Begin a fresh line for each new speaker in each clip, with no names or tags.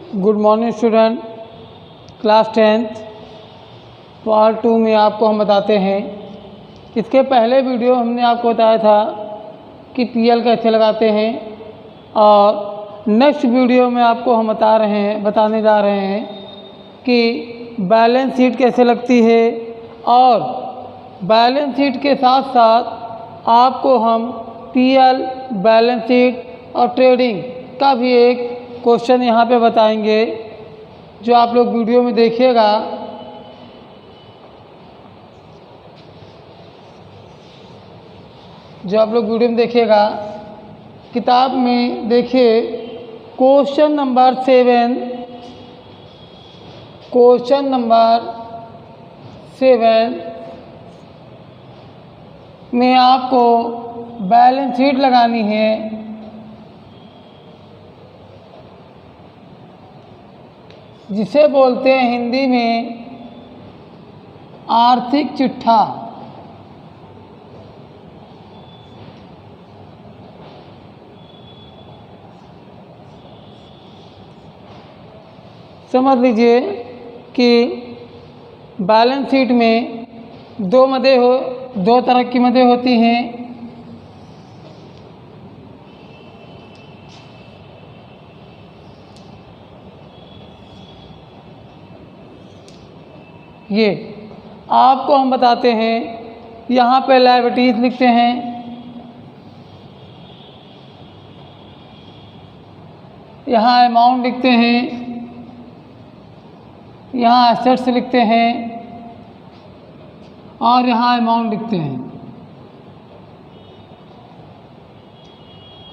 Good morning student, class 10th part 2 में आपको हम बताते हैं। इसके पहले वीडियो हमने आपको बताया था कि पीएल कैसे लगाते हैं, और नेक्स्ट वीडियो में आपको हम बताने जा रहे हैं कि बैलेंस शीट कैसे लगती है, और बैलेंस शीट के साथ साथ आपको हम पीएल, बैलेंस शीट और ट्रेडिंग का भी एक क्वेश्चन यहाँ पे बताएंगे, जो आप लोग वीडियो में देखिएगा। किताब में देखिए क्वेश्चन नंबर 7 में आपको बैलेंस शीट लगानी है। जिसे बोलते हैं हिंदी में आर्थिक चिट्ठा। समझ लीजिए कि बैलेंस शीट में दो तरह की मदें होती हैं। ये आपको हम बताते हैं। यहाँ पे लायबिलिटीज लिखते हैं, यहाँ अमाउंट लिखते हैं, यहाँ एसेट्स लिखते हैं, और यहाँ अमाउंट लिखते हैं।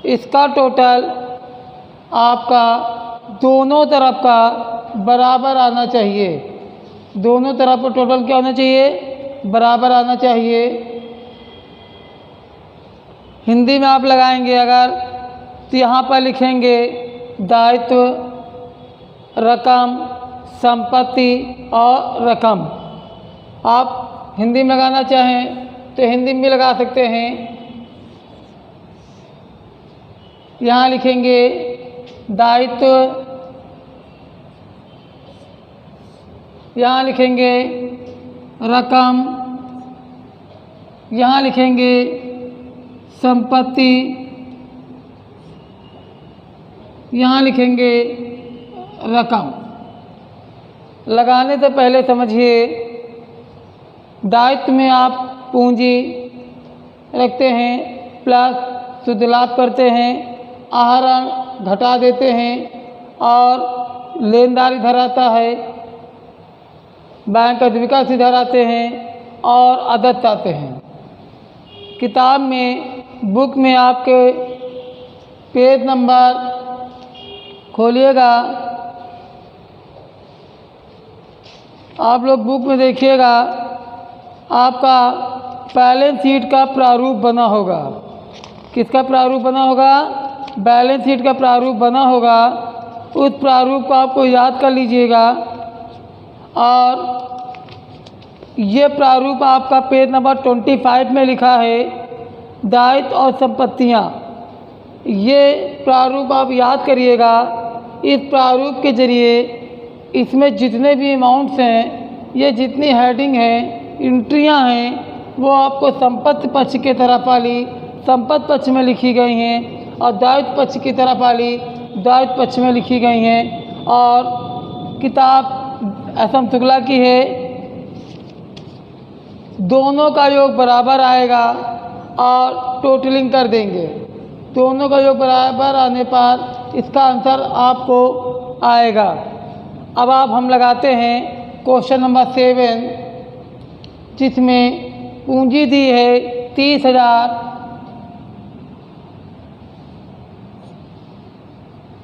इसका टोटल आपका दोनों तरफ का बराबर आना चाहिए। दोनों तरफ का टोटल क्या होना चाहिए? बराबर आना चाहिए। हिंदी में आप लगाएंगे अगर, तो यहाँ पर लिखेंगे दायित्व, रकम, संपत्ति और रकम। आप हिंदी में लगाना चाहें तो हिंदी में भी लगा सकते हैं। यहाँ लिखेंगे दायित्व, यहाँ लिखेंगे रकम, यहाँ लिखेंगे संपत्ति, यहाँ लिखेंगे रकम। लगाने से पहले समझिए, दायित्व में आप पूंजी रखते हैं, प्लस शुद्ध लाभ करते हैं, आहरण घटा देते हैं, और लेनदार इधर आता है, बैंक अधिविकास इधर आते हैं, और अदत्त आते हैं। किताब में, बुक में आपके पेज नंबर खोलिएगा। आप लोग बुक में देखिएगा, आपका बैलेंस शीट का प्रारूप बना होगा। किसका प्रारूप बना होगा? बैलेंस शीट का प्रारूप बना होगा। उस प्रारूप को आपको याद कर लीजिएगा, और ये प्रारूप आपका पेज नंबर 25 में लिखा है, दायित्व और संपत्तियाँ। ये प्रारूप आप याद करिएगा। इस प्रारूप के जरिए इसमें जितने भी अमाउंट्स हैं, ये जितनी हेडिंग हैं, एंट्रियाँ हैं, वो आपको संपत्ति पक्ष की तरफ वाली संपत्ति पक्ष में लिखी गई हैं, और दायित्व पक्ष की तरफ वाली दायित्व पक्ष में लिखी गई हैं। और किताब एस.एम. शुक्ला की है। दोनों का योग बराबर आएगा और टोटलिंग कर देंगे। दोनों का योग बराबर आने पर इसका आंसर आपको आएगा। अब हम लगाते हैं क्वेश्चन नंबर 7, जिसमें पूंजी दी है 30,000।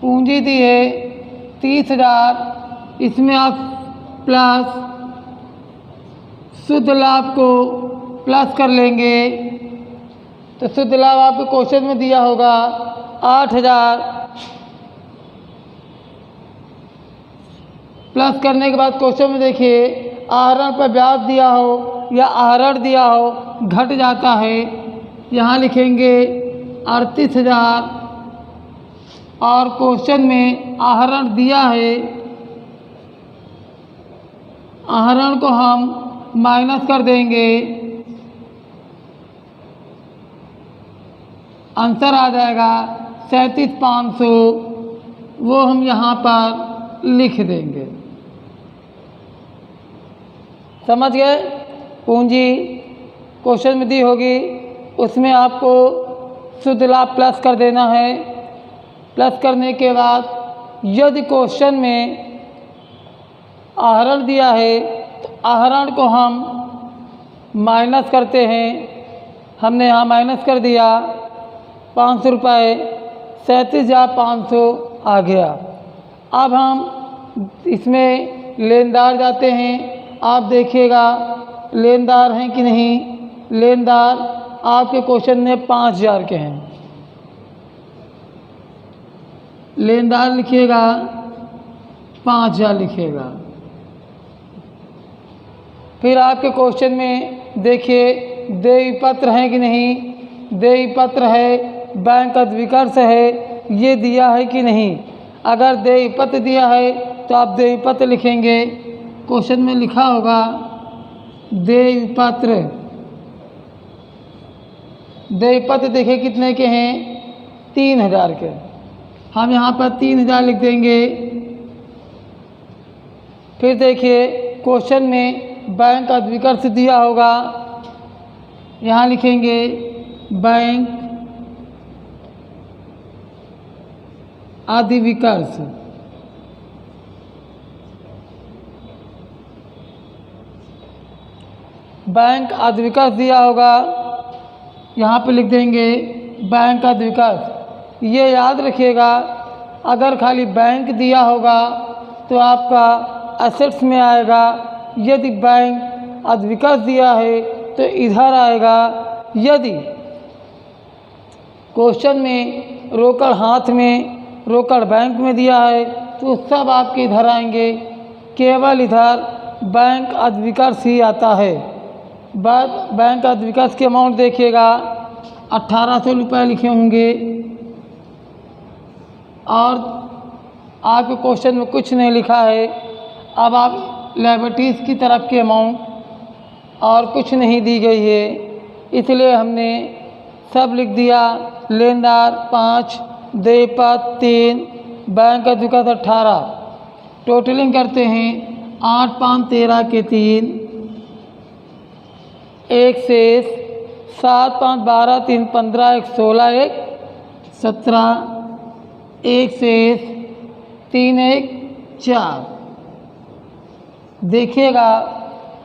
पूंजी दी है 30,000। इसमें आप प्लस शुद्ध लाभ को प्लस कर लेंगे, तो शुद्ध लाभ आपके क्वेश्चन में दिया होगा 8,000। प्लस करने के बाद क्वेश्चन में देखिए, आहरण पर ब्याज दिया हो या आहरण दिया हो, घट जाता है। यहाँ लिखेंगे 38,000 और क्वेश्चन में आहरण दिया है, आहरण को हम माइनस कर देंगे, आंसर आ जाएगा 37,500, वो हम यहाँ पर लिख देंगे। समझ गए? पूंजी क्वेश्चन में दी होगी, उसमें आपको शुद्ध लाभ प्लस कर देना है। प्लस करने के बाद यदि क्वेश्चन में आहरण दिया है तो आहरण को हम माइनस करते हैं। हमने यहाँ माइनस कर दिया 500 रुपये, 37,500 आ गया। अब हम इसमें लेनदार जाते हैं। आप देखिएगा लेनदार हैं कि नहीं। लेनदार आपके क्वेश्चन में 5,000 के हैं। लेनदार लिखिएगा 5,000 लिखिएगा। फिर आपके क्वेश्चन में देखिए देय पत्र हैं कि नहीं। देय पत्र है, बैंक अधिविकर्ष है, ये दिया है कि नहीं। अगर देय पत्र दिया है तो आप देय पत्र लिखेंगे। क्वेश्चन में लिखा होगा देय पत्र। देय पत्र देखिए कितने के हैं, 3,000 के। हम यहाँ पर 3,000 लिख देंगे। फिर देखिए क्वेश्चन में बैंक अधिविकर्ष दिया होगा, यहाँ लिखेंगे बैंक अधिविकर्ष। बैंक अधिविकर्ष दिया होगा, यहाँ पे लिख देंगे बैंक अधिविकर्ष। ये याद रखिएगा, अगर खाली बैंक दिया होगा तो आपका एसेट्स में आएगा। यदि बैंक अधिविकर्ष दिया है तो इधर आएगा। यदि क्वेश्चन में रोकड़ हाथ में, रोकड़ बैंक में दिया है तो सब आपके इधर आएंगे। केवल इधर बैंक अधिविकर्ष ही आता है। बैंक अधिविकर्ष के अमाउंट देखिएगा 1,800 रुपये लिखे होंगे। और आपके क्वेश्चन में कुछ नहीं लिखा है। अब आप लायबिलिटीज़ की तरफ के अमाउंट और कुछ नहीं दी गई है, इसलिए हमने सब लिख दिया। लेनदार 5, देय पत्र 3, बैंक अधिविकर्ष 18। टोटलिंग करते हैं 8, 5, 13 के 3, 1 शेष, 7, 5, 12, 3, 15, 1, 16, 1, 17, 1 शेष, 3, 1, 4। देखिएगा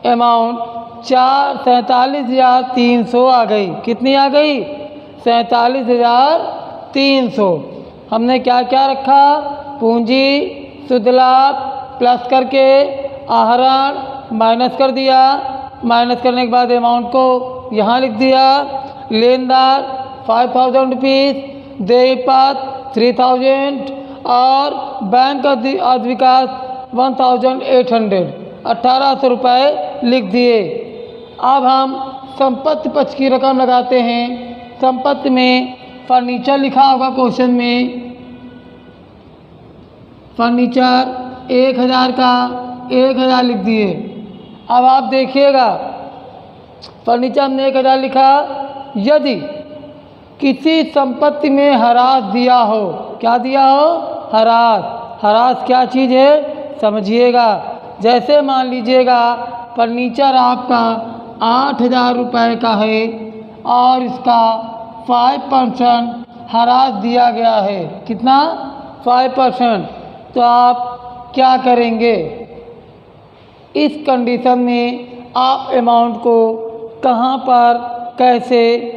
अमाउंट 47,300 आ गई। कितनी आ गई? 47,300। हमने क्या क्या रखा? पूंजी, शुद्ध लाभ, प्लस करके आहरण माइनस कर दिया। माइनस करने के बाद अमाउंट को यहाँ लिख दिया। लेनदार 5,000 रुपीज़, देय पत्र 3,000 और बैंक अधिविकर्ष 1,800, 1,800 रुपये लिख दिए। अब हम संपत्ति पक्ष की रकम लगाते हैं। संपत्ति में फर्नीचर लिखा होगा क्वेश्चन में। फर्नीचर 1,000 का 1,000 लिख दिए। अब आप देखिएगा फर्नीचर हमने 1,000 लिखा। यदि किसी संपत्ति में हरास दिया हो, क्या दिया हो? हरास। हरास क्या चीज़ है समझिएगा। जैसे मान लीजिएगा फर्नीचर आपका 8,000 रुपये का है और इसका 5% हरास दिया गया है। कितना? 5%। तो आप क्या करेंगे? इस कंडीशन में आप अमाउंट को कहाँ पर कैसे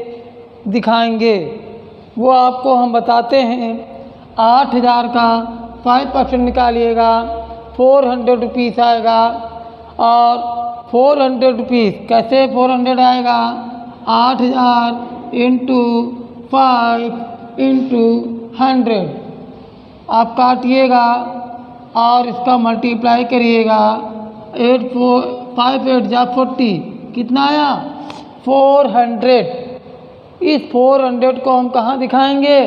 दिखाएंगे वो आपको हम बताते हैं। 8,000 का 5% निकालिएगा, 400 रुपीज़ आएगा। और 400 रुपीज़ कैसे 400 आएगा? 8,000 इंटू 5 इंटू 100 आप काटिएगा और इसका मल्टीप्लाई करिएगा। 5 8 जा 40, कितना आया? 400। इस 400 को हम कहाँ दिखाएंगे?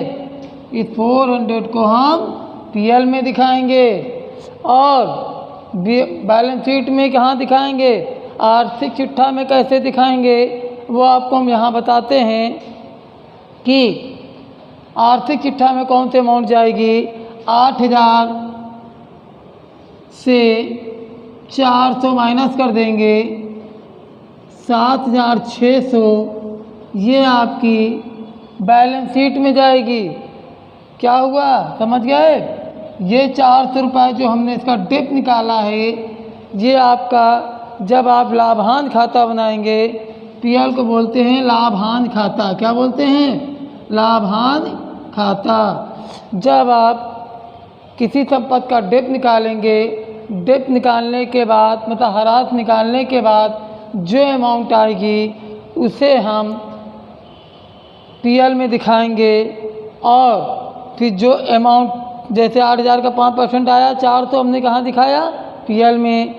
इस 400 को हम पीएल में दिखाएंगे और बैलेंस शीट में कहाँ दिखाएंगे, आर्थिक चिट्ठा में कैसे दिखाएंगे वो आपको हम यहाँ बताते हैं कि आर्थिक चिट्ठा में कौन से अमाउंट जाएगी। 8000 से 400 माइनस कर देंगे, 7600 ये आपकी बैलेंस शीट में जाएगी। क्या हुआ, समझ गए। ये 400 रुपये जो हमने इसका डिप निकाला है, ये आपका जब आप लाभांश खाता बनाएंगे, पीएल को बोलते हैं लाभांश खाता। क्या बोलते हैं, लाभांश खाता। जब आप किसी संपत्ति का डिप निकालेंगे, डिप निकालने के बाद मतलब हरास निकालने के बाद जो अमाउंट आएगी उसे हम पीएल में दिखाएंगे और फिर जो अमाउंट जैसे 8000 का 5% आया, 400 हमने कहाँ दिखाया, पीएल में।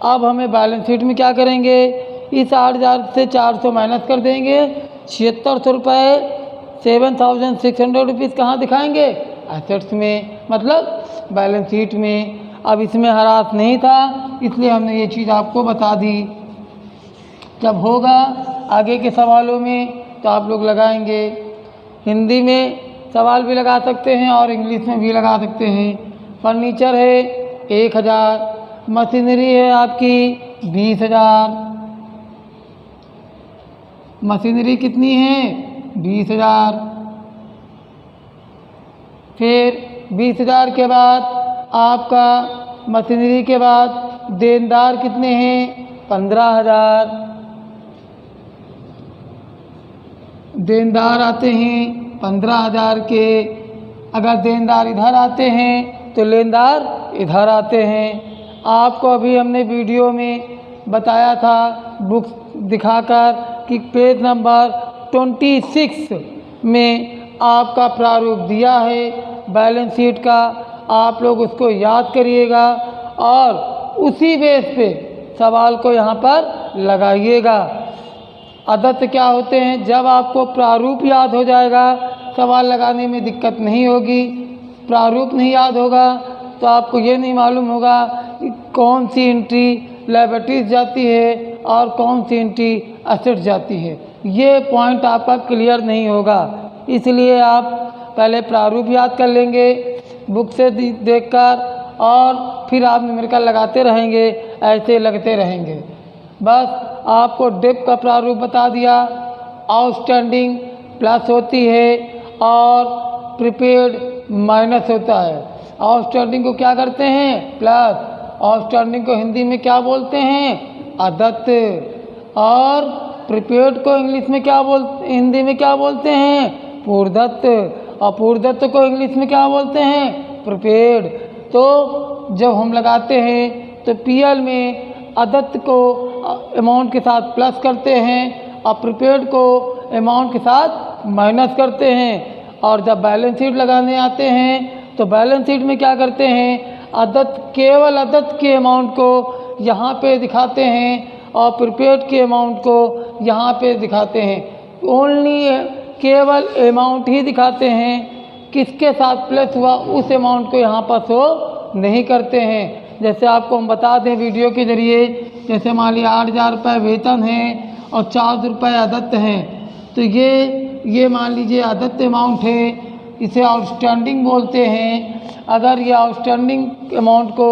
अब हमें बैलेंस शीट में क्या करेंगे, इस 8000 से 400 माइनस कर देंगे, 7600 रुपये 7600 रुपीज़ कहाँ दिखाएंगे, एसेट्स में, मतलब बैलेंस शीट में। अब इसमें हरास नहीं था इसलिए हमने ये चीज़ आपको बता दी। जब होगा आगे के सवालों में तो आप लोग लगाएंगे। हिंदी में सवाल भी लगा सकते हैं और इंग्लिश में भी लगा सकते हैं। फर्नीचर है 1000, मशीनरी है आपकी 20000। मशीनरी कितनी है, 20000। फिर 20000 के बाद आपका मशीनरी के बाद देनदार कितने हैं, 15000। देनदार आते हैं 15000 के। अगर देनदार इधर आते हैं तो लेनदार इधर आते हैं। आपको अभी हमने वीडियो में बताया था बुक दिखाकर कि पेज नंबर 26 में आपका प्रारूप दिया है बैलेंस शीट का। आप लोग उसको याद करिएगा और उसी बेस पे सवाल को यहाँ पर लगाइएगा। आदत क्या होते हैं, जब आपको प्रारूप याद हो जाएगा सवाल लगाने में दिक्कत नहीं होगी। प्रारूप नहीं याद होगा तो आपको ये नहीं मालूम होगा कि कौन सी एंट्री लायबिलिटीज जाती है और कौन सी एंट्री एसेट जाती है। ये पॉइंट आपका क्लियर नहीं होगा, इसलिए आप पहले प्रारूप याद कर लेंगे बुक से देखकर और फिर आप न्यूमेरिकल लगाते रहेंगे, ऐसे लगते रहेंगे। बस आपको डिप का प्रारूप बता दिया। आउटस्टैंडिंग प्लस होती है और प्रीपेड माइनस होता है। आउटस्टैंडिंग को क्या करते हैं, प्लस। आउटस्टैंडिंग को हिंदी में क्या बोलते हैं, अदत्त। और प्रीपेड को इंग्लिश में क्या हिंदी में क्या बोलते हैं, पूर्वदत्त। और पूर्वदत्त को इंग्लिश में क्या बोलते हैं, प्रीपेड। तो जब हम लगाते हैं तो पीएल में अदत्त को अमाउंट के साथ प्लस करते हैं और प्रीपेड को अमाउंट के साथ माइनस करते हैं। और जब बैलेंस शीट लगाने आते हैं तो बैलेंस शीट में क्या करते हैं, अदत्त केवल अदत्त के अमाउंट को यहाँ पे दिखाते हैं और प्रीपेड के अमाउंट को यहाँ पे दिखाते हैं। ओनली केवल अमाउंट ही दिखाते हैं, किसके साथ प्लस हुआ उस अमाउंट को यहाँ पर शो नहीं करते हैं। जैसे आपको हम बता दें वीडियो के ज़रिए, जैसे मान लिया 8000 रुपये वेतन है और 400 रुपये अदत्त हैं, तो ये मान लीजिए अदत्त अमाउंट है, इसे आउटस्टैंडिंग बोलते हैं। अगर ये आउटस्टैंडिंग अमाउंट को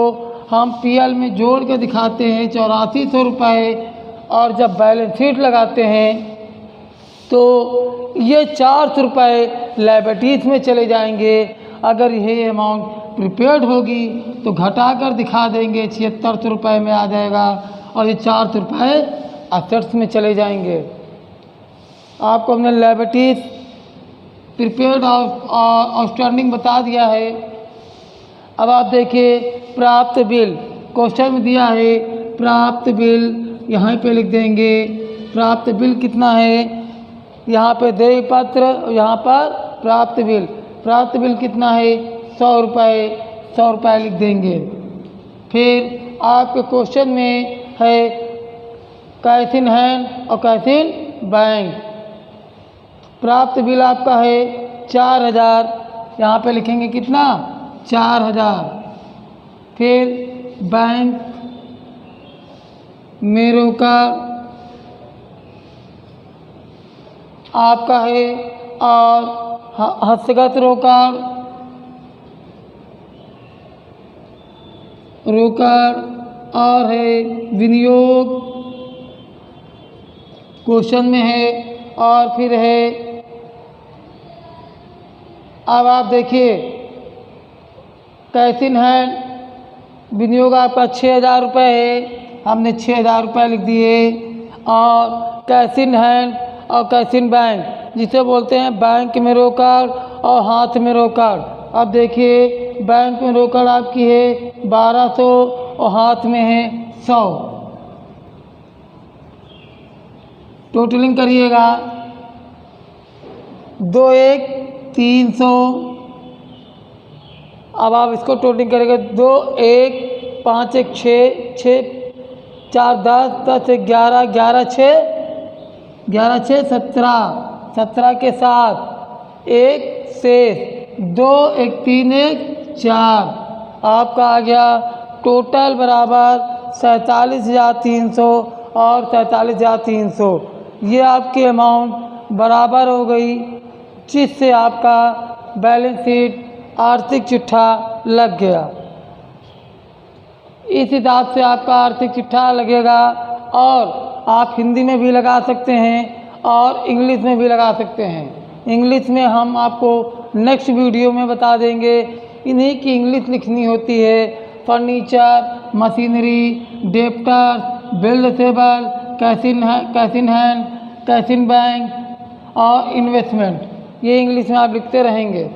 हम पीएल में जोड़ के दिखाते हैं 8400 रुपये और जब बैलेंस शीट लगाते हैं तो ये 400 रुपये लायबिलिटीज में चले जाएंगे। अगर ये अमाउंट प्रीपेड होगी तो घटाकर दिखा देंगे, 7600 रुपये में आ जाएगा और ये 400 रुपये एसेट्स में चले जाएंगे। आपको हमने लायबिलिटीज, प्रीपेड और आउटस्टैंडिंग बता दिया है। अब आप देखिए प्राप्त बिल, क्वेश्चन में दिया है प्राप्त बिल, यहाँ पे लिख देंगे प्राप्त बिल कितना है, यहाँ पे देय पत्र, यहाँ पर प्राप्त बिल। प्राप्त बिल कितना है, 100 रुपये, 100 रुपये लिख देंगे। फिर आपके क्वेश्चन में है कैश इन हैंड और कैश इन बैंक। प्राप्त बिल आपका है 4000, यहाँ पे लिखेंगे कितना 4000। फिर बैंक में रोकड़ आपका है और हस्तगत रोकड़ और है विनियोग क्वेश्चन में है। और फिर है, अब आप देखिए कैश इन हैंड विनियोग आपका 6000 रुपये है, हमने 6000 रुपये लिख दिए। और कैश इन हैंड और कैश इन बैंक जिसे बोलते हैं बैंक में रोकड़ और हाथ में रोकड़। अब देखिए बैंक में रोकड़ आपकी है 1200 और हाथ में है 100। टोटलिंग करिएगा 2 1 300। अब आप इसको टोटलिंग करेंगे 2 1 5 1 6 6 4 10 10 1 11 11 6 11 6 17 17 के साथ एक शेष 2 1 3 1 4 आपका आ गया टोटल बराबर 47,300 और 47,300। ये आपकी अमाउंट बराबर हो गई, जिससे आपका बैलेंस शीट आर्थिक चिट्ठा लग गया। इस हिसाब से आपका आर्थिक चिट्ठा लगेगा और आप हिंदी में भी लगा सकते हैं और इंग्लिश में भी लगा सकते हैं। इंग्लिश में हम आपको नेक्स्ट वीडियो में बता देंगे। इन्हीं की इंग्लिश लिखनी होती है furniture, machinery, debtor, buildable, cash in hand, cash in bank और इन्वेस्टमेंट। ये इंग्लिश में आप लिखते रहेंगे।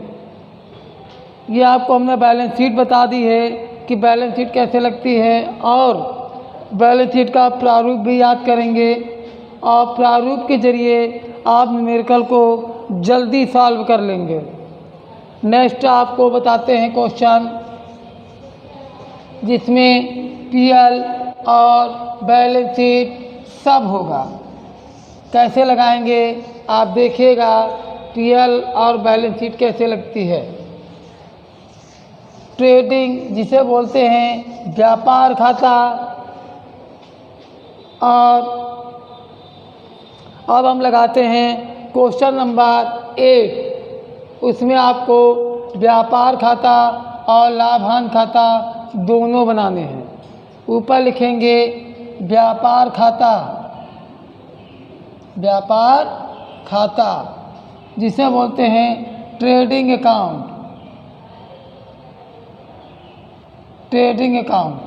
ये आपको हमने बैलेंस शीट बता दी है कि बैलेंस शीट कैसे लगती है और बैलेंस शीट का प्रारूप भी याद करेंगे और प्रारूप के ज़रिए आप न्यूमेरिकल को जल्दी सॉल्व कर लेंगे। नेक्स्ट आपको बताते हैं क्वेश्चन जिसमें पीएल और बैलेंस शीट सब होगा। कैसे लगाएंगे आप देखिएगा, पीएल और बैलेंस शीट कैसे लगती है। ट्रेडिंग जिसे बोलते हैं व्यापार खाता। और अब हम लगाते हैं क्वेश्चन नंबर 8। उसमें आपको व्यापार खाता और लाभांश खाता दोनों बनाने हैं। ऊपर लिखेंगे व्यापार खाता, व्यापार खाता जिसे बोलते हैं ट्रेडिंग अकाउंट, ट्रेडिंग अकाउंट।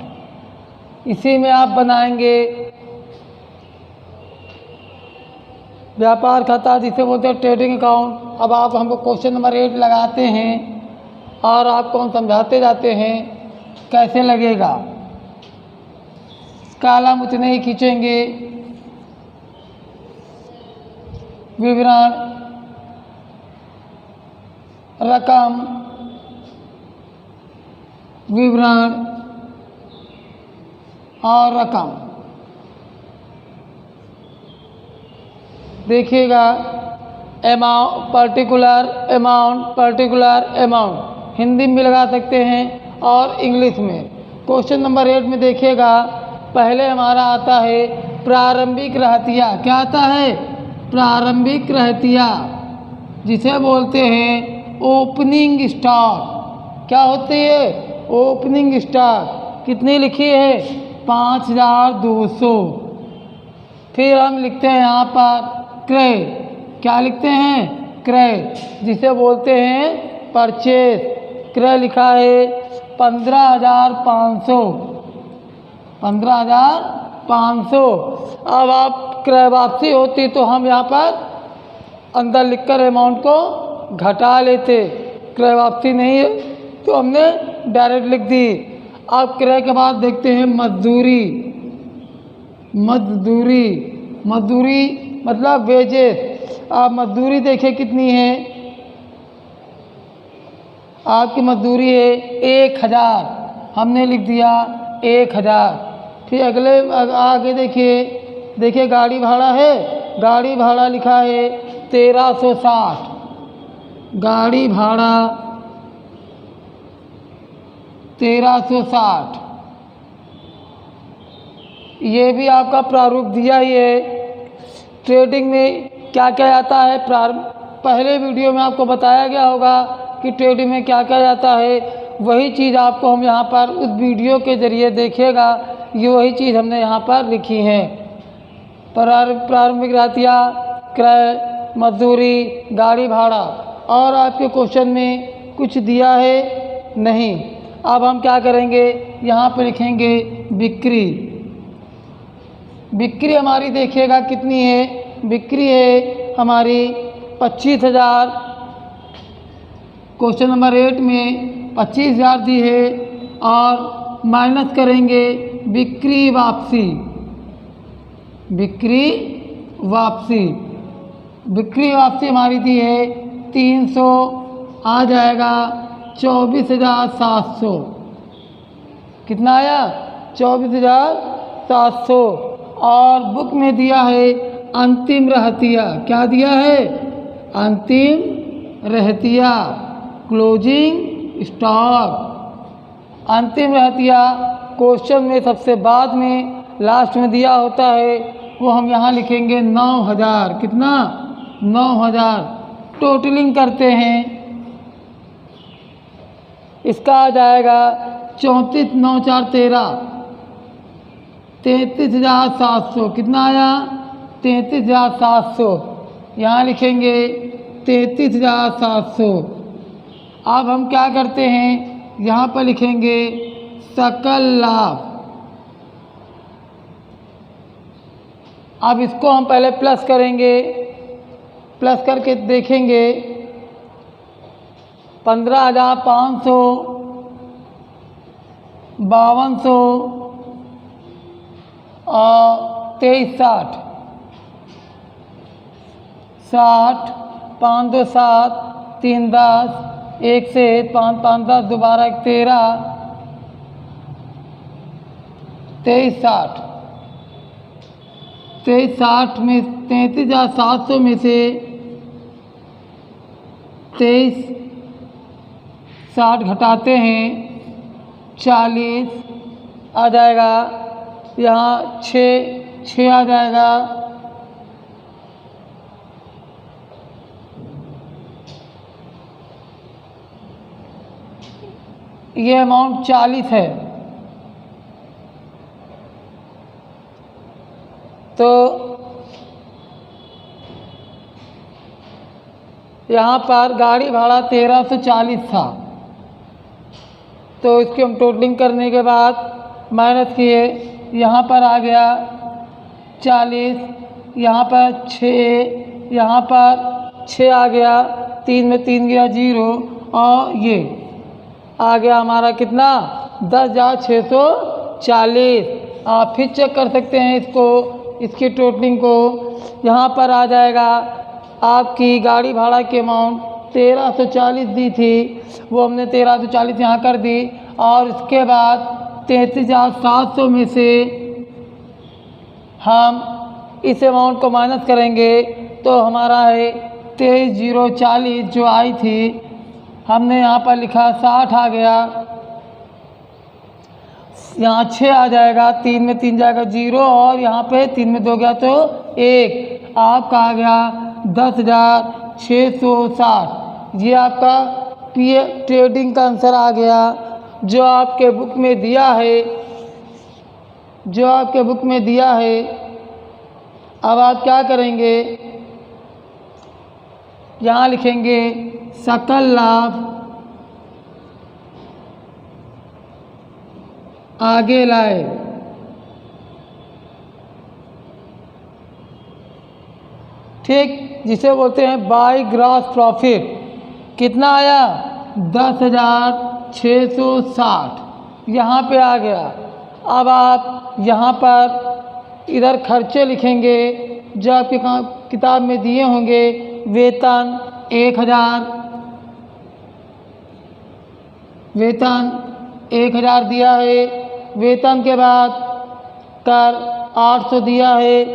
इसी में आप बनाएंगे व्यापार खाता जिसे बोलते हैं ट्रेडिंग अकाउंट। अब आप हमको क्वेश्चन नंबर 8 लगाते हैं और आपको हम समझाते जाते हैं कैसे लगेगा। कॉलम उतने ही खींचेंगे, विवरण, रकम, विवरण और रकम। देखिएगा अमाउंट, पर्टिकुलर अमाउंट हिंदी में भी लगा सकते हैं और इंग्लिश में। क्वेश्चन नंबर 8 में देखिएगा पहले हमारा आता है प्रारंभिक रहतिया। क्या आता है? प्रारंभिक रहतिया जिसे बोलते हैं ओपनिंग स्टॉक। क्या होती है? Opening stock. कितनी लिखी है? 5200। फिर हम लिखते हैं यहाँ पर क्रय। क्या लिखते हैं? क्रय जिसे बोलते हैं परचेज। क्रय लिखा है 15,500। 15,500। अब आप क्रय वापसी होती तो हम यहाँ पर अंदर लिखकर अमाउंट को घटा लेते। क्रय वापसी नहीं है तो हमने डायरेक्ट लिख दी। अब क्रय के बाद देखते हैं मजदूरी। मजदूरी, मजदूरी मतलब वेजेस। आप मजदूरी देखिए कितनी है। आपकी मजदूरी है 1000, हमने लिख दिया 1000। फिर अगले आगे देखिए गाड़ी भाड़ा है। गाड़ी भाड़ा लिखा है 1360। गाड़ी भाड़ा 1360। ये भी आपका प्रारूप दिया ही है। ट्रेडिंग में क्या क्या आता है, पहले वीडियो में आपको बताया गया होगा कि ट्रेडिंग में क्या क्या जाता है। वही चीज़ आपको हम यहाँ पर उस वीडियो के ज़रिए देखिएगा। ये वही चीज़ हमने यहाँ पर लिखी है। प्रारंभिक रहतिया, क्रय, मजदूरी, गाड़ी भाड़ा, और आपके क्वेश्चन में कुछ दिया है नहीं। अब हम क्या करेंगे, यहाँ पर लिखेंगे बिक्री। बिक्री हमारी देखिएगा कितनी है, बिक्री है हमारी 25,000। क्वेश्चन नंबर 8 में 25,000 दी है, और माइनस करेंगे बिक्री वापसी। बिक्री वापसी, बिक्री वापसी हमारी दी है 300, आ जाएगा 24,700। कितना आया, 24,700। और बुक में दिया है अंतिम रहतिया। क्या दिया है, अंतिम रहतिया, क्लोजिंग स्टॉक। अंतिम रहतिया क्वेश्चन में सबसे बाद में लास्ट में दिया होता है, वो हम यहाँ लिखेंगे 9,000। कितना, 9,000। टोटलिंग करते हैं, इसका आ जाएगा 34 9 4 13, 33,700। कितना आया, 33,700। यहाँ लिखेंगे 33,700। अब हम क्या करते हैं, यहाँ पर लिखेंगे सकल लाभ। अब इसको हम पहले प्लस करेंगे, प्लस करके देखेंगे 15,500, 5200 और 2360। 60, 5 2 7, 3 10, 1 से 5 5 10, दोबारा 13, 2360। 2360 में 33,700 में से 2360 घटाते हैं 40, आ जाएगा यहाँ 6 आ जाएगा। ये अमाउंट 40 है। तो यहाँ पर गाड़ी भाड़ा 1340 था, तो इसकी हम टोटलिंग करने के बाद माइनस किए, यहाँ पर आ गया 40, यहाँ पर 6, यहाँ पर 6 आ गया, 3 में 3 गया 0, और ये आ गया हमारा कितना, 10,640। आप फिर चेक कर सकते हैं इसको, इसकी टोटलिंग को। यहाँ पर आ जाएगा आपकी गाड़ी भाड़ा की अमाउंट 1340 दी थी, वो हमने 1340 यहाँ कर दी, और इसके बाद 33,700 में से हम इस अमाउंट को माइनस करेंगे, तो हमारा है 23,040 जो आई थी, हमने यहाँ पर लिखा 60 आ गया, यहाँ 6 आ जाएगा, 3 में 3 जाएगा 0, और यहाँ पे 3 में 2 गया तो 1, आपका आ गया 10,660। ये आपका ट्रेडिंग का आंसर आ गया, जो आपके बुक में दिया है, जो आपके बुक में दिया है। अब आप क्या करेंगे, यहाँ लिखेंगे सकल लाभ, आगे लाए, ठीक, जिसे बोलते हैं बाय ग्रॉस प्रॉफिट। कितना आया, 10,660 यहाँ पे आ गया। अब आप यहाँ पर इधर खर्चे लिखेंगे जो आपके किताब में दिए होंगे। वेतन 1,000, वेतन 1,000 दिया है। वेतन के बाद कर 800 दिया है,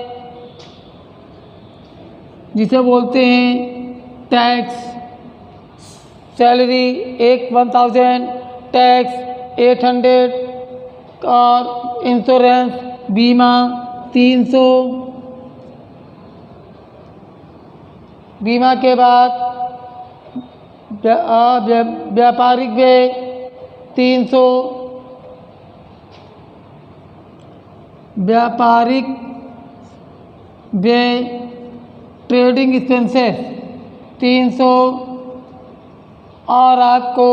जिसे बोलते हैं टैक्स। सैलरी 1,000, टैक्स 800 और इंश्योरेंस बीमा 300। बीमा के बाद व्यापारिक व्यय 300। व्यापारिक व्यय ट्रेडिंग एक्सपेंसेस 300। और आपको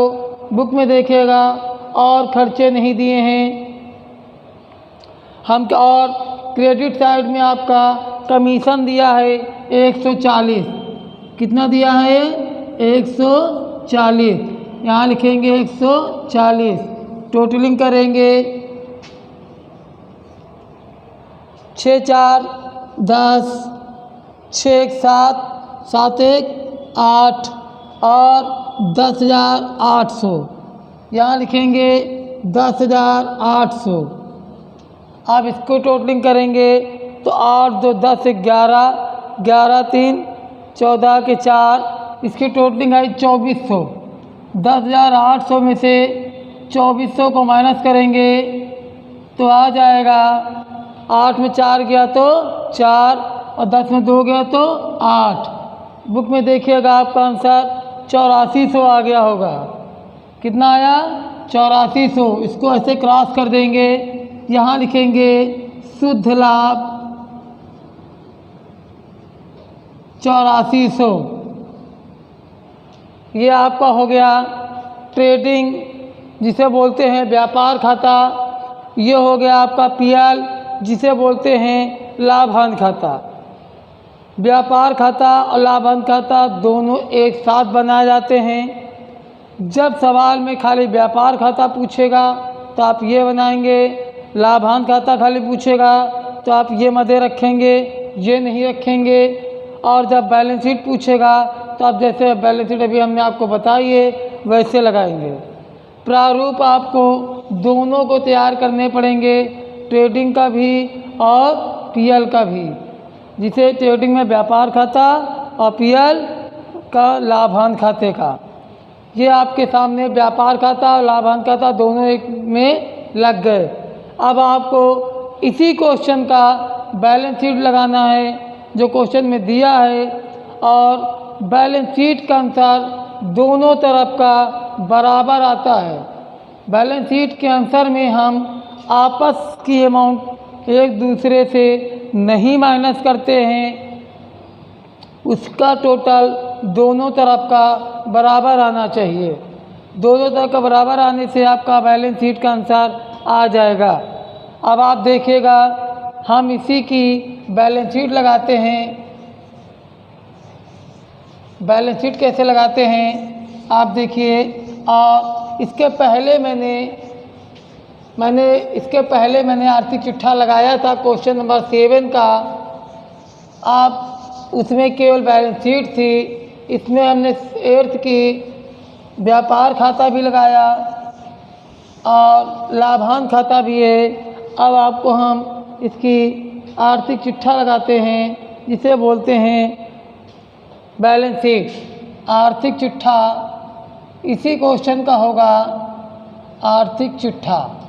बुक में देखिएगा और खर्चे नहीं दिए हैं हम। और क्रेडिट साइड में आपका कमीशन दिया है 140। कितना दिया है? 140। यहाँ लिखेंगे 140। टोटलिंग करेंगे 6 4 10, 6 1 7, 7 1 8 और 10,800। यहाँ लिखेंगे 10,800। अब इसको टोटलिंग करेंगे तो 8 2 10 11, 11 3 14 के 4, इसकी टोटलिंग आई 2400। 10,800 में से 2400 को माइनस करेंगे तो आ जाएगा 8 में 4 गया तो 4 और 10 में 2 गया तो 8। बुक में देखिएगा आपका आंसर 8400 आ गया होगा। कितना आया? 8400। इसको ऐसे क्रॉस कर देंगे, यहाँ लिखेंगे शुद्ध लाभ 8400। ये आपका हो गया ट्रेडिंग जिसे बोलते हैं व्यापार खाता। ये हो गया आपका पीएल जिसे बोलते हैं लाभांश खाता। व्यापार खाता और लाभांश खाता दोनों एक साथ बनाए जाते हैं। जब सवाल में खाली व्यापार खाता पूछेगा तो आप ये बनाएंगे, लाभांश खाता खाली पूछेगा तो आप ये मध्य रखेंगे, ये नहीं रखेंगे। और जब बैलेंस शीट पूछेगा तो आप जैसे बैलेंस शीट अभी हमने आपको बताई है वैसे लगाएंगे। प्रारूप आपको दोनों को तैयार करने पड़ेंगे, ट्रेडिंग का भी और पीएल का भी। जिसे ट्रेडिंग में व्यापार खाता और पीएल का लाभांश खाते का। ये आपके सामने व्यापार खाता और लाभांश खाता दोनों एक में लग गए। अब आपको इसी क्वेश्चन का बैलेंस शीट लगाना है जो क्वेश्चन में दिया है, और बैलेंस शीट का आंसर दोनों तरफ का बराबर आता है। बैलेंस शीट के आंसर में हम आपस की अमाउंट एक दूसरे से नहीं माइनस करते हैं, उसका टोटल दोनों तरफ का बराबर आना चाहिए। दोनों तरफ का बराबर आने से आपका बैलेंस शीट का आंसर आ जाएगा। अब आप देखिएगा हम इसी की बैलेंस शीट लगाते हैं। बैलेंस शीट कैसे लगाते हैं आप देखिए। और इसके पहले मैंने आर्थिक चिट्ठा लगाया था क्वेश्चन नंबर 7 का। आप उसमें केवल बैलेंस शीट थी, इसमें हमने 8th की व्यापार खाता भी लगाया और लाभांश खाता भी है। अब आपको हम इसकी आर्थिक चिट्ठा लगाते हैं जिसे बोलते हैं बैलेंस शीट। आर्थिक चिट्ठा इसी क्वेश्चन का होगा, आर्थिक चिट्ठा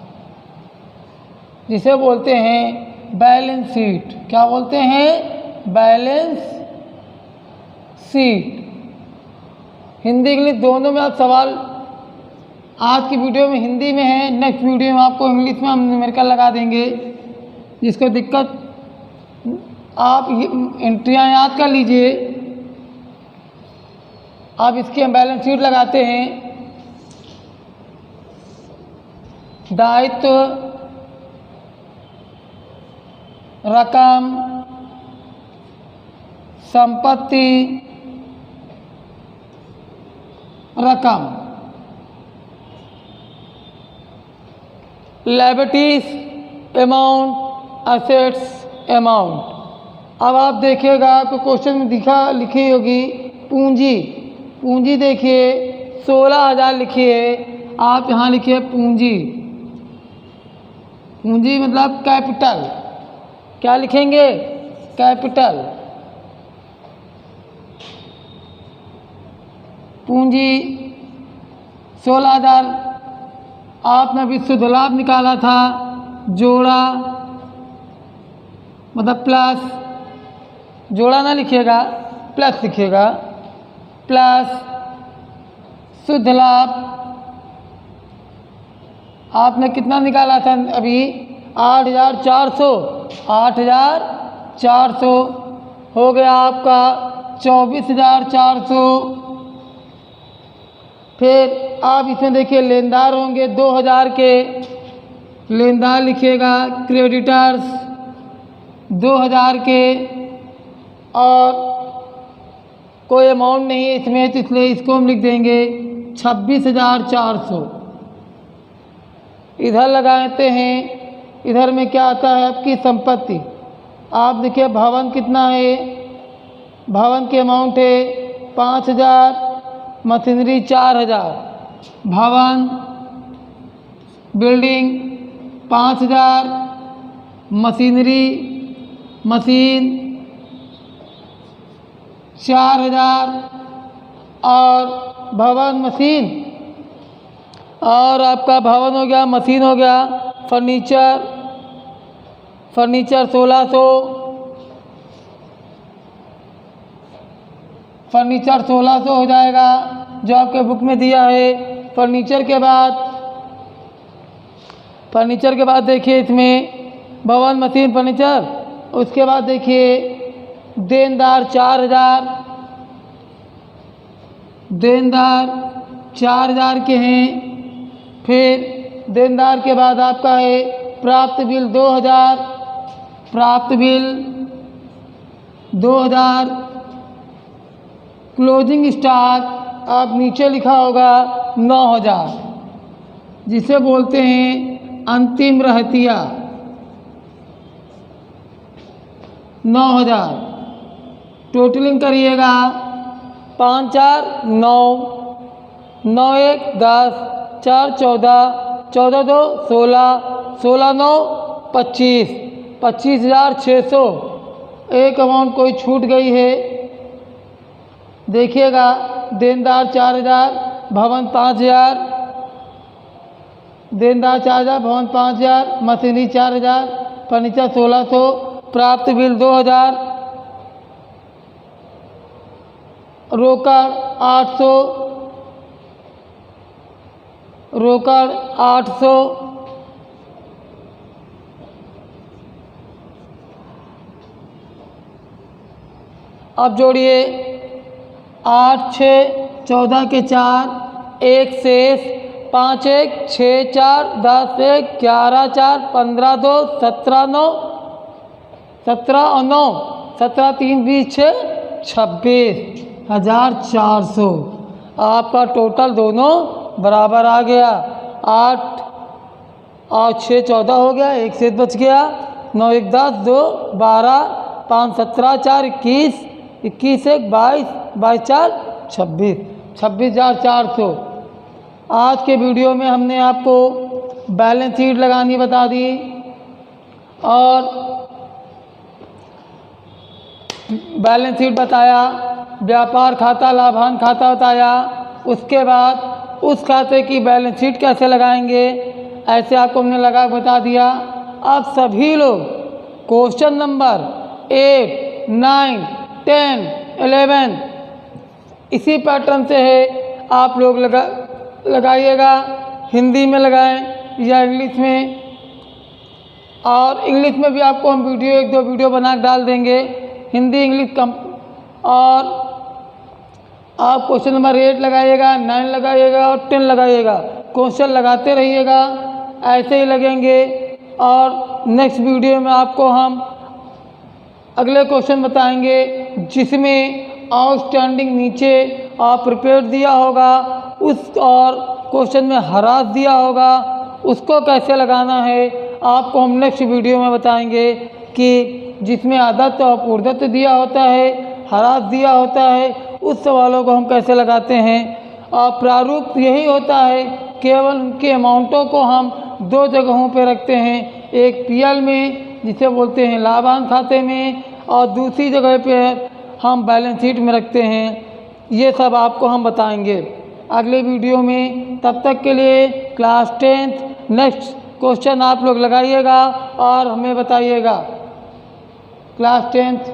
जिसे बोलते हैं बैलेंस शीट। क्या बोलते हैं? Balance sheet. हिंदी इंग्लिश दोनों में आप सवाल आज की वीडियो में हिंदी में है, नेक्स्ट वीडियो में आपको इंग्लिश में हम न्यूमेरिकल लगा देंगे। जिसको दिक्कत आप एंट्रियाँ याद कर लीजिए। आप इसकी हम बैलेंस शीट लगाते हैं। दायित्व, रकम, संपत्ति, रकम, लायबिलिटीज, अमाउंट, एसेट्स, अमाउंट। अब आप देखिएगा आपको क्वेश्चन में लिखी होगी पूंजी। पूंजी देखिए 16,000 लिखी है, आप यहाँ लिखिए पूंजी। पूंजी मतलब कैपिटल। क्या लिखेंगे? कैपिटल। पूंजी 16,000 आपने अभी शुद्ध लाभ निकाला था, जोड़ा मतलब प्लस, जोड़ा ना लिखिएगा, प्लस लिखिएगा, प्लस शुद्ध लाभ आपने कितना निकाला था अभी 8,400, 8,400 हो गया आपका 24,400। फिर आप इसमें देखिए लेनदार होंगे 2,000 के, लेनदार लिखिएगा, क्रेडिटर्स 2,000 के, और कोई अमाउंट नहीं है इसमें तो इसलिए इसको हम लिख देंगे 26,400। इधर लगाते हैं, इधर में क्या आता है आपकी संपत्ति। आप देखिए भवन कितना है, भवन की अमाउंट है 5,000, मशीनरी 4,000, भवन बिल्डिंग 5,000, मशीनरी मशीन 4,000, और भवन मशीन, और आपका भवन हो गया, मशीन हो गया, फर्नीचर 1,600, फर्नीचर 1,600 हो जाएगा जो आपके बुक में दिया है। फर्नीचर के बाद देखिए इसमें भवन मशीन फर्नीचर, उसके बाद देखिए देनदार 4,000, देनदार 4,000 के हैं। फिर देनदार के बाद आपका है प्राप्त बिल 2,000, प्राप्त बिल 2,000, क्लोजिंग स्टॉक आप नीचे लिखा होगा 9,000, जिसे बोलते हैं अंतिम रहतिया 9,000। टोटलिंग करिएगा 5 4 9, 9 1 10, 4 14, 14 2 16, 16 9 25, 25,600। एक अमाउंट कोई छूट गई है, देखिएगा देनदार 4,000, भवन 5,000, देनदार 4,000, भवन 5,000, मशीनरी 4,000, फर्नीचर 1,600, प्राप्त बिल 2,000, रोकड़ 800, रोकड़ 800, अब जोड़िए 8 6 14 के 4, 1 शेष, 5 1 6 4 10 1 11 4 15 2 17 9, 17 और 9 17 3 20 6 26,400। आपका टोटल दोनों बराबर आ गया। 8 और 6 14 हो गया, 1 शेष बच गया, 9 1 10 2 12, 5 17 4 21, 21 1 22, 22 4 26, 26,400। आज के वीडियो में हमने आपको बैलेंस शीट लगानी बता दी और बैलेंस शीट बताया, व्यापार खाता, लाभांश खाता बताया। उसके बाद उस खाते की बैलेंस शीट कैसे लगाएंगे ऐसे आपको हमने लगा बता दिया। अब सभी लोग क्वेश्चन नंबर 8 9 10 11 इसी पैटर्न से है, आप लोग लगाइएगा। हिंदी में लगाएं या इंग्लिश में, और इंग्लिश में भी आपको हम वीडियो 1 2 वीडियो बना डाल देंगे, हिंदी इंग्लिश कम। और आप क्वेश्चन नंबर 8 लगाइएगा, 9 लगाइएगा और 10 लगाइएगा। क्वेश्चन लगाते रहिएगा, ऐसे ही लगेंगे। और नेक्स्ट वीडियो में आपको हम अगले क्वेश्चन बताएंगे जिसमें आउटस्टैंडिंग नीचे आप प्रिपेयर दिया होगा उस, और क्वेश्चन में हरास दिया होगा, उसको कैसे लगाना है आपको हम नेक्स्ट वीडियो में बताएंगे। कि जिसमें आदत और पूर्दत दिया होता है, हरास दिया होता है, उस सवालों को हम कैसे लगाते हैं। और प्रारूप यही होता है, केवल उनके अमाउंटों को हम 2 जगहों पे रखते हैं, एक पीएल में जिसे बोलते हैं लाभांश खाते में, और दूसरी जगह पे हम बैलेंस शीट में रखते हैं। ये सब आपको हम बताएंगे अगले वीडियो में। तब तक के लिए क्लास 10th। नेक्स्ट क्वेश्चन आप लोग लगाइएगा और हमें बताइएगा। Class 10th